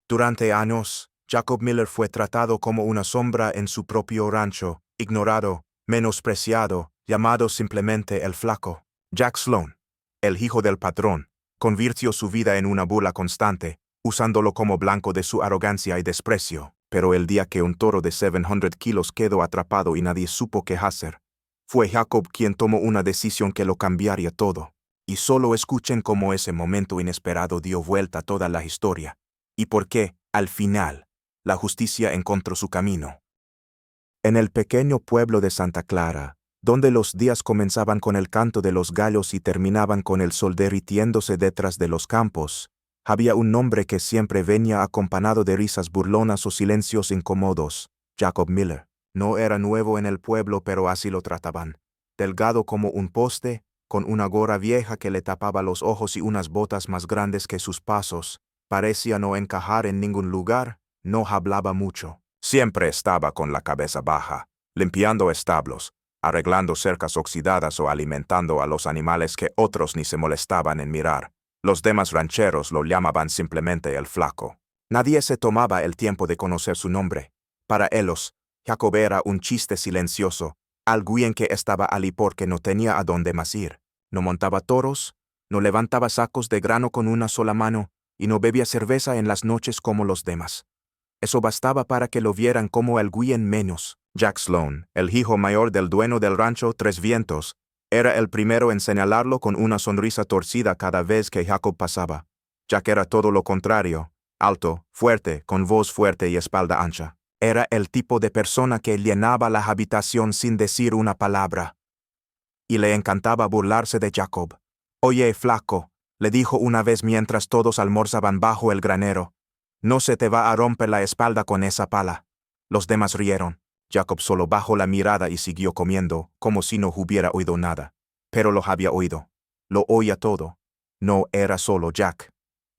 Durante años, Jacob Miller fue tratado como una sombra en su propio rancho, ignorado, menospreciado, llamado simplemente el flaco. Jack Sloan, el hijo del patrón, convirtió su vida en una burla constante, usándolo como blanco de su arrogancia y desprecio. Pero el día que un toro de 700 kilos quedó atrapado y nadie supo qué hacer, fue Jacob quien tomó una decisión que lo cambiaría todo. Y solo escuchen cómo ese momento inesperado dio vuelta a toda la historia. Y por qué, al final, la justicia encontró su camino. En el pequeño pueblo de Santa Clara, donde los días comenzaban con el canto de los gallos y terminaban con el sol derritiéndose detrás de los campos, había un hombre que siempre venía acompañado de risas burlonas o silencios incómodos: Jacob Miller. No era nuevo en el pueblo, pero así lo trataban. Delgado como un poste, con una gorra vieja que le tapaba los ojos y unas botas más grandes que sus pasos, parecía no encajar en ningún lugar, no hablaba mucho. Siempre estaba con la cabeza baja, limpiando establos, arreglando cercas oxidadas o alimentando a los animales que otros ni se molestaban en mirar. Los demás rancheros lo llamaban simplemente el flaco. Nadie se tomaba el tiempo de conocer su nombre. Para ellos, Jacob era un chiste silencioso, alguien que estaba allí porque no tenía a dónde más ir. No montaba toros, no levantaba sacos de grano con una sola mano, y no bebía cerveza en las noches como los demás. Eso bastaba para que lo vieran como alguien menos. Jack Sloan, el hijo mayor del dueño del rancho Tres Vientos, era el primero en señalarlo con una sonrisa torcida cada vez que Jacob pasaba. Jack era todo lo contrario: alto, fuerte, con voz fuerte y espalda ancha. Era el tipo de persona que llenaba la habitación sin decir una palabra. Y le encantaba burlarse de Jacob. «Oye, flaco», le dijo una vez mientras todos almorzaban bajo el granero, «no se te va a romper la espalda con esa pala». Los demás rieron. Jacob solo bajó la mirada y siguió comiendo, como si no hubiera oído nada. Pero lo había oído. Lo oía todo. No era solo Jack.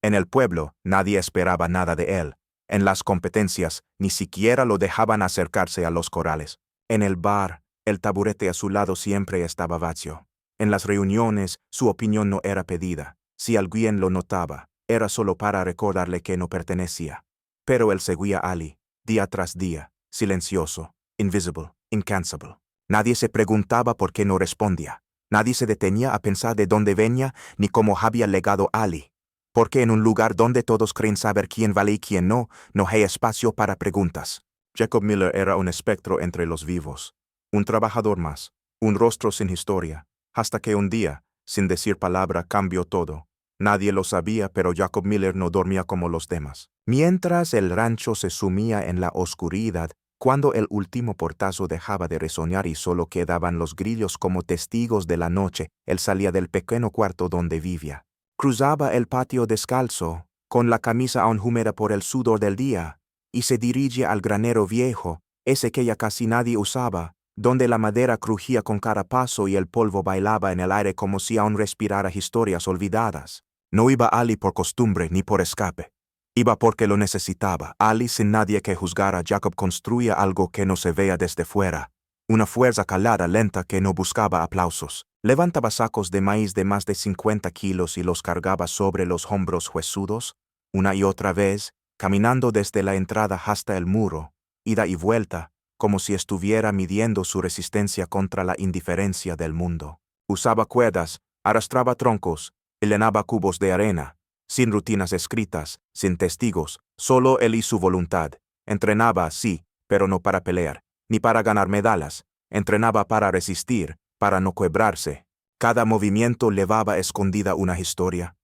En el pueblo, nadie esperaba nada de él. En las competencias, ni siquiera lo dejaban acercarse a los corrales. En el bar, el taburete a su lado siempre estaba vacío. En las reuniones, su opinión no era pedida. Si alguien lo notaba, era solo para recordarle que no pertenecía. Pero él seguía allí, día tras día, silencioso, invisible, incansable. Nadie se preguntaba por qué no respondía. Nadie se detenía a pensar de dónde venía ni cómo había llegado allí. Porque en un lugar donde todos creen saber quién vale y quién no, no hay espacio para preguntas. Jacob Miller era un espectro entre los vivos. Un trabajador más, un rostro sin historia, hasta que un día, sin decir palabra, cambió todo. Nadie lo sabía, pero Jacob Miller no dormía como los demás. Mientras el rancho se sumía en la oscuridad, cuando el último portazo dejaba de resonar y solo quedaban los grillos como testigos de la noche, él salía del pequeño cuarto donde vivía. Cruzaba el patio descalzo, con la camisa aún húmeda por el sudor del día, y se dirigía al granero viejo, ese que ya casi nadie usaba, donde la madera crujía con cada paso y el polvo bailaba en el aire como si aún respirara historias olvidadas. No iba allí por costumbre ni por escape. Iba porque lo necesitaba. Allí, sin nadie que juzgara, Jacob construía algo que no se veía desde fuera. Una fuerza calada, lenta, que no buscaba aplausos. Levantaba sacos de maíz de más de 50 kilos y los cargaba sobre los hombros huesudos, una y otra vez, caminando desde la entrada hasta el muro, ida y vuelta, como si estuviera midiendo su resistencia contra la indiferencia del mundo. Usaba cuerdas, arrastraba troncos, y llenaba cubos de arena, sin rutinas escritas, sin testigos, solo él y su voluntad. Entrenaba, sí, pero no para pelear, ni para ganar medallas. Entrenaba para resistir, para no quebrarse. Cada movimiento llevaba escondida una historia.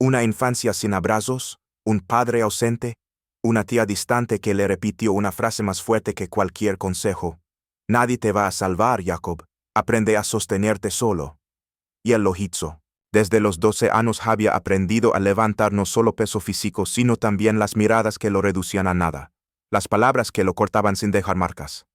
Una infancia sin abrazos, un padre ausente, una tía distante que le repitió una frase más fuerte que cualquier consejo. «Nadie te va a salvar, Jacob. Aprende a sostenerte solo». Y él lo hizo. Desde los 12 años había aprendido a levantar no solo peso físico, sino también las miradas que lo reducían a nada, las palabras que lo cortaban sin dejar marcas.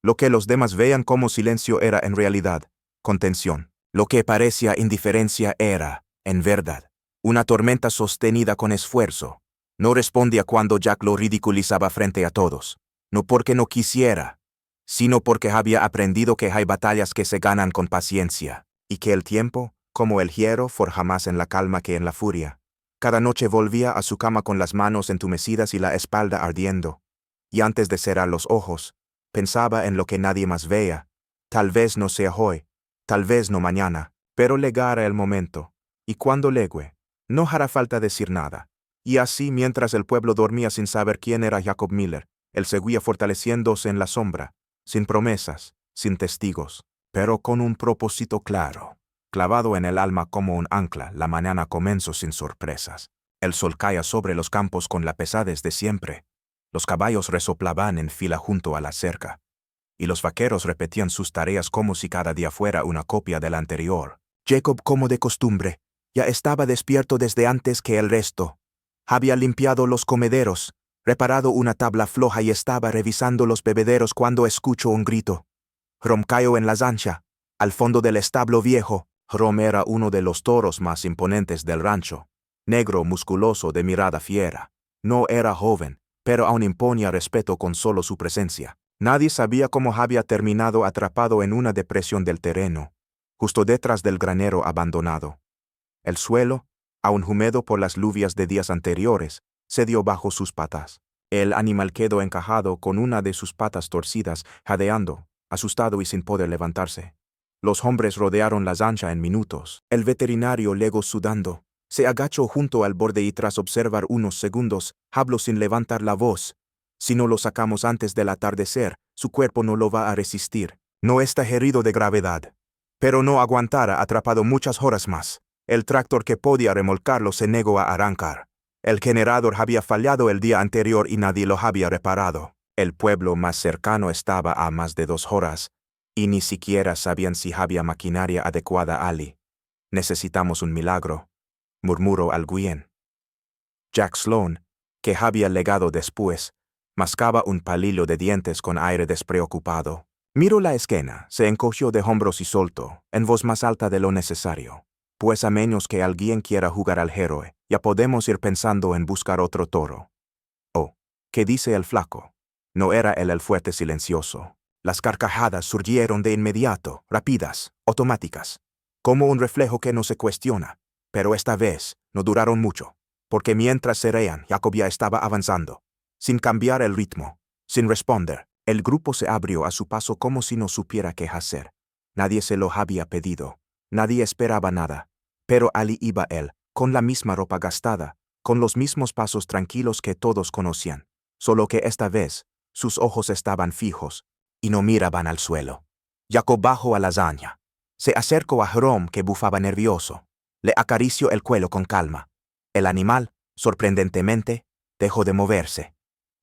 Lo que los demás veían como silencio era en realidad contención. Lo que parecía indiferencia era, en verdad, una tormenta sostenida con esfuerzo. No respondía cuando Jack lo ridiculizaba frente a todos, no porque no quisiera, sino porque había aprendido que hay batallas que se ganan con paciencia, y que el tiempo, como el hierro, forja más en la calma que en la furia. Cada noche volvía a su cama con las manos entumecidas y la espalda ardiendo. Y antes de cerrar los ojos, pensaba en lo que nadie más vea. Tal vez no sea hoy, tal vez no mañana, pero legara el momento. Y cuando legue, no hará falta decir nada. Y así, mientras el pueblo dormía sin saber quién era Jacob Miller, él seguía fortaleciéndose en la sombra, sin promesas, sin testigos, pero con un propósito claro. Clavado en el alma como un ancla, la mañana comenzó sin sorpresas. El sol caía sobre los campos con la pesadez de siempre. Los caballos resoplaban en fila junto a la cerca, y los vaqueros repetían sus tareas como si cada día fuera una copia del anterior. Jacob, como de costumbre, ya estaba despierto desde antes que el resto. Había limpiado los comederos, reparado una tabla floja y estaba revisando los bebederos cuando escuchó un grito. Rom cayó en la zancha, al fondo del establo viejo. Rom era uno de los toros más imponentes del rancho. Negro, musculoso, de mirada fiera. No era joven, pero aún imponía respeto con solo su presencia. Nadie sabía cómo había terminado atrapado en una depresión del terreno, justo detrás del granero abandonado. El suelo, aún húmedo por las lluvias de días anteriores, cedió bajo sus patas. El animal quedó encajado con una de sus patas torcidas, jadeando, asustado y sin poder levantarse. Los hombres rodearon la zancha en minutos. El veterinario, luego sudando, se agachó junto al borde y tras observar unos segundos, habló sin levantar la voz. Si no lo sacamos antes del atardecer, su cuerpo no lo va a resistir. No está herido de gravedad, pero no aguantará atrapado muchas horas más. El tractor que podía remolcarlo se negó a arrancar. El generador había fallado el día anterior y nadie lo había reparado. El pueblo más cercano estaba a más de 2 horas, y ni siquiera sabían si había maquinaria adecuada allí. Necesitamos un milagro, murmuró alguien. Jack Sloan, que había llegado después, mascaba un palillo de dientes con aire despreocupado. Miró la esquina, se encogió de hombros y soltó, en voz más alta de lo necesario. Pues a menos que alguien quiera jugar al héroe, ya podemos ir pensando en buscar otro toro. Oh, ¿qué dice el flaco? No era él el fuerte silencioso. Las carcajadas surgieron de inmediato, rápidas, automáticas, como un reflejo que no se cuestiona. Pero esta vez no duraron mucho, porque mientras se reían, Jacob ya estaba avanzando, sin cambiar el ritmo, sin responder. El grupo se abrió a su paso como si no supiera qué hacer. Nadie se lo había pedido, nadie esperaba nada. Pero allí iba él, con la misma ropa gastada, con los mismos pasos tranquilos que todos conocían, solo que esta vez, sus ojos estaban fijos, y no miraban al suelo. Jacob bajó a la zanja. Se acercó a Rom, que bufaba nervioso. Le acarició el cuello con calma. El animal, sorprendentemente, dejó de moverse.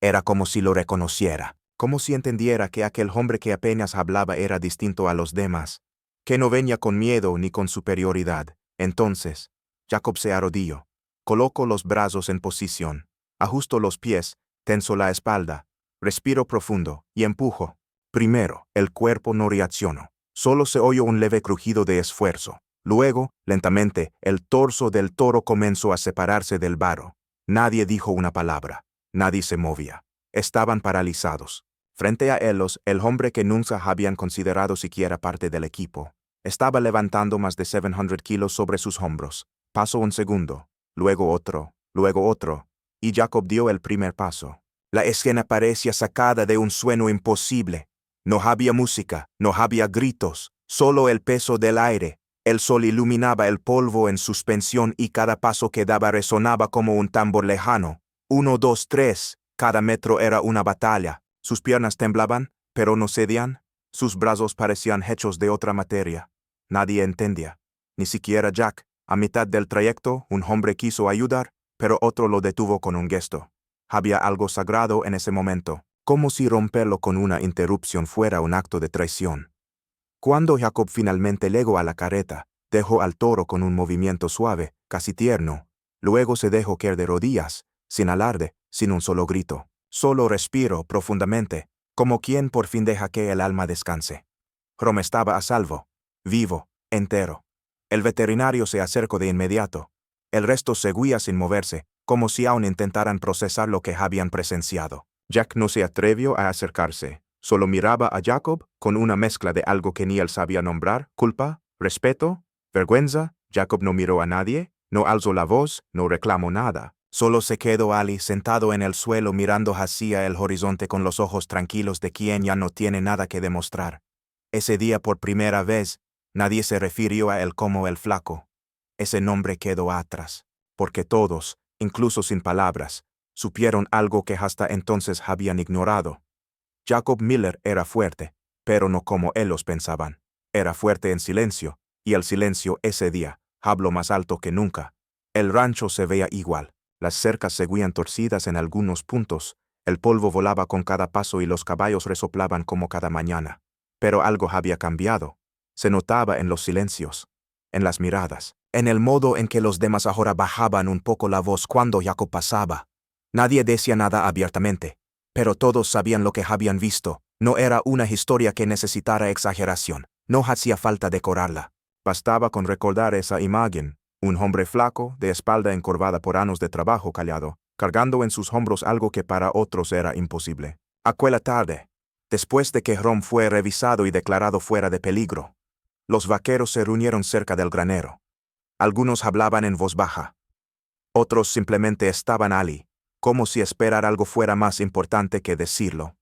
Era como si lo reconociera, como si entendiera que aquel hombre que apenas hablaba era distinto a los demás, que no venía con miedo ni con superioridad. Entonces, Jacob se arrodilló, colocó los brazos en posición, ajustó los pies, tensó la espalda, respiró profundo y empujó. Primero, el cuerpo no reaccionó. Solo se oyó un leve crujido de esfuerzo. Luego, lentamente, el torso del toro comenzó a separarse del varo. Nadie dijo una palabra. Nadie se movía. Estaban paralizados. Frente a ellos, el hombre que nunca habían considerado siquiera parte del equipo estaba levantando más de 700 kilos sobre sus hombros. Pasó un segundo, luego otro, y Jacob dio el primer paso. La escena parecía sacada de un sueño imposible. No había música, no había gritos, solo el peso del aire. El sol iluminaba el polvo en suspensión y cada paso que daba resonaba como un tambor lejano. 1, 2, 3, cada metro era una batalla. Sus piernas temblaban, pero no cedían. Sus brazos parecían hechos de otra materia. Nadie entendía, ni siquiera Jack. A mitad del trayecto, un hombre quiso ayudar, pero otro lo detuvo con un gesto. Había algo sagrado en ese momento, como si romperlo con una interrupción fuera un acto de traición. Cuando Jacob finalmente llegó a la carreta, dejó al toro con un movimiento suave, casi tierno. Luego se dejó caer de rodillas, sin alarde, sin un solo grito. Solo respiró profundamente, como quien por fin deja que el alma descanse. Rom estaba a salvo, vivo, entero. El veterinario se acercó de inmediato. El resto seguía sin moverse, como si aún intentaran procesar lo que habían presenciado. Jack no se atrevió a acercarse. Solo miraba a Jacob con una mezcla de algo que ni él sabía nombrar: culpa, respeto, vergüenza. Jacob no miró a nadie, No alzó la voz, no reclamó nada. Solo se quedó Ali sentado en el suelo mirando hacia el horizonte con los ojos tranquilos de quien ya no tiene nada que demostrar. Ese día por primera vez, nadie se refirió a él como el flaco. Ese nombre quedó atrás, porque todos, incluso sin palabras, supieron algo que hasta entonces habían ignorado. Jacob Miller era fuerte, pero no como ellos pensaban. Era fuerte en silencio, y el silencio ese día habló más alto que nunca. El rancho se veía igual. Las cercas seguían torcidas en algunos puntos, el polvo volaba con cada paso y los caballos resoplaban como cada mañana. Pero algo había cambiado. Se notaba en los silencios, en las miradas, en el modo en que los demás ahora bajaban un poco la voz cuando Jacob pasaba. Nadie decía nada abiertamente, pero todos sabían lo que habían visto. No era una historia que necesitara exageración, no hacía falta decorarla. Bastaba con recordar esa imagen. Un hombre flaco, de espalda encorvada por años de trabajo callado, cargando en sus hombros algo que para otros era imposible. Aquella tarde, después de que Rom fue revisado y declarado fuera de peligro, los vaqueros se reunieron cerca del granero. Algunos hablaban en voz baja. Otros simplemente estaban allí, como si esperar algo fuera más importante que decirlo.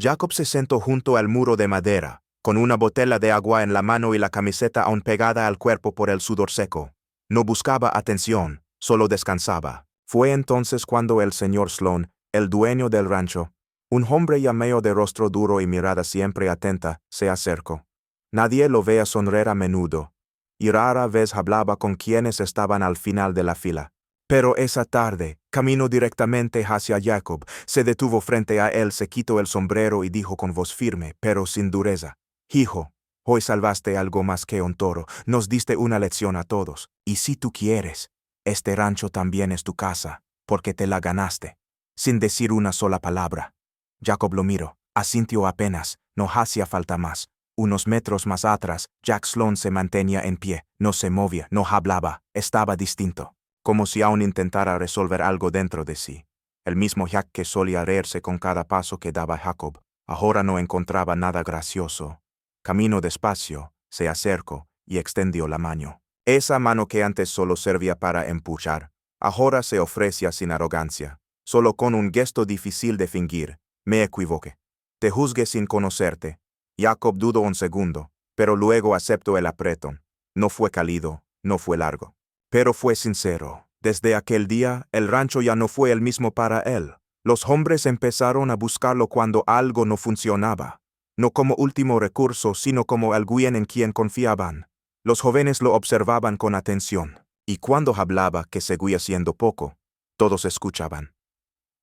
Jacob se sentó junto al muro de madera, con una botella de agua en la mano y la camiseta aún pegada al cuerpo por el sudor seco. No buscaba atención, solo descansaba. Fue entonces cuando el señor Sloan, el dueño del rancho, un hombre llameo de rostro duro y mirada siempre atenta, se acercó. Nadie lo veía sonreír a menudo, y rara vez hablaba con quienes estaban al final de la fila. Pero esa tarde, caminó directamente hacia Jacob, se detuvo frente a él, se quitó el sombrero y dijo con voz firme, pero sin dureza: «Hijo, hoy salvaste algo más que un toro, nos diste una lección a todos, y si tú quieres, este rancho también es tu casa, porque te la ganaste». Sin decir una sola palabra. Jacob lo miró, asintió apenas, no hacía falta más. Unos metros más atrás, Jack Sloan se mantenía en pie, no se movía, no hablaba, estaba distinto, como si aún intentara resolver algo dentro de sí. El mismo Jack que solía reírse con cada paso que daba Jacob, ahora no encontraba nada gracioso. Caminó despacio, se acercó y extendió la mano. Esa mano que antes solo servía para empujar, ahora se ofrecía sin arrogancia, solo con un gesto difícil de fingir. «Me equivoqué. Te juzgué sin conocerte». Jacob dudó un segundo, pero luego aceptó el apretón. No fue cálido, no fue largo, pero fue sincero. Desde aquel día, el rancho ya no fue el mismo para él. Los hombres empezaron a buscarlo cuando algo no funcionaba. No como último recurso, sino como alguien en quien confiaban. Los jóvenes lo observaban con atención, y cuando hablaba, que seguía siendo poco, todos escuchaban.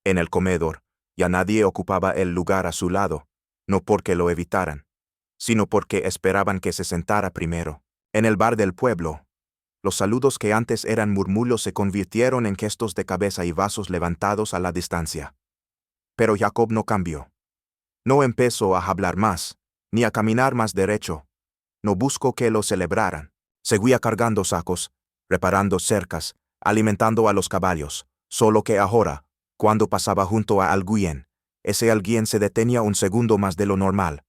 En el comedor, ya nadie ocupaba el lugar a su lado, no porque lo evitaran, sino porque esperaban que se sentara primero. En el bar del pueblo, los saludos que antes eran murmullos se convirtieron en gestos de cabeza y vasos levantados a la distancia. Pero Jacob no cambió. No empezó a hablar más, ni a caminar más derecho. No buscó que lo celebraran. Seguía cargando sacos, reparando cercas, alimentando a los caballos, solo que ahora, cuando pasaba junto a alguien, ese alguien se detenía un segundo más de lo normal,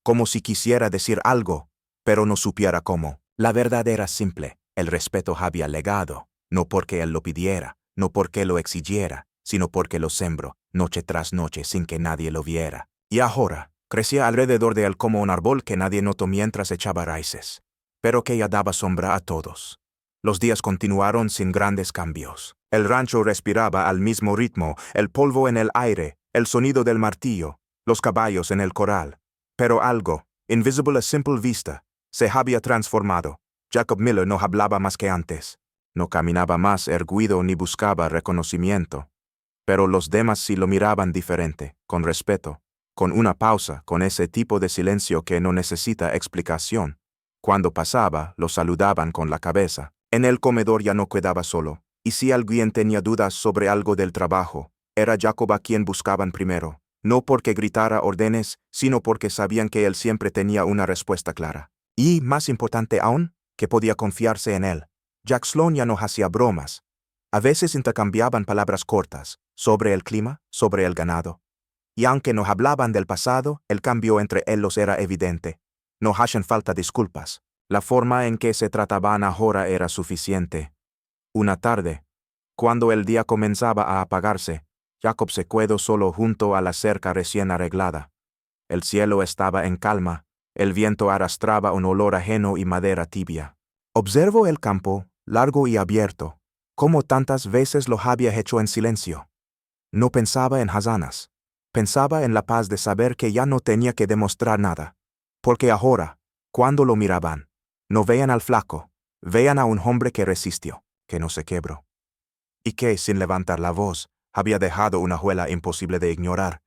como si quisiera decir algo, pero no supiera cómo. La verdad era simple: el respeto había legado, no porque él lo pidiera, no porque lo exigiera, sino porque lo sembró, noche tras noche sin que nadie lo viera. Y ahora, crecía alrededor de él como un árbol que nadie notó mientras echaba raíces, pero que ya daba sombra a todos. Los días continuaron sin grandes cambios. El rancho respiraba al mismo ritmo, el polvo en el aire, el sonido del martillo, los caballos en el corral. Pero algo, invisible a simple vista, se había transformado. Jacob Miller no hablaba más que antes. No caminaba más erguido ni buscaba reconocimiento. Pero los demás sí lo miraban diferente, con respeto, con una pausa, con ese tipo de silencio que no necesita explicación. Cuando pasaba, lo saludaban con la cabeza. En el comedor ya no quedaba solo, y si alguien tenía dudas sobre algo del trabajo, era Jacob a quien buscaban primero, no porque gritara órdenes, sino porque sabían que él siempre tenía una respuesta clara. Y, más importante aún, que podía confiarse en él. Jack Sloan ya no hacía bromas. A veces intercambiaban palabras cortas, sobre el clima, sobre el ganado. Y aunque no hablaban del pasado, el cambio entre ellos era evidente. No hacían falta disculpas. La forma en que se trataban ahora era suficiente. Una tarde, cuando el día comenzaba a apagarse, Jacob se quedó solo junto a la cerca recién arreglada. El cielo estaba en calma, el viento arrastraba un olor ajeno y madera tibia. Observó el campo, largo y abierto, como tantas veces lo había hecho en silencio. No pensaba en hazanas. Pensaba en la paz de saber que ya no tenía que demostrar nada. Porque ahora, cuando lo miraban, no veían al flaco, veían a un hombre que resistió, que no se quebró. Y que, sin levantar la voz, había dejado una huella imposible de ignorar,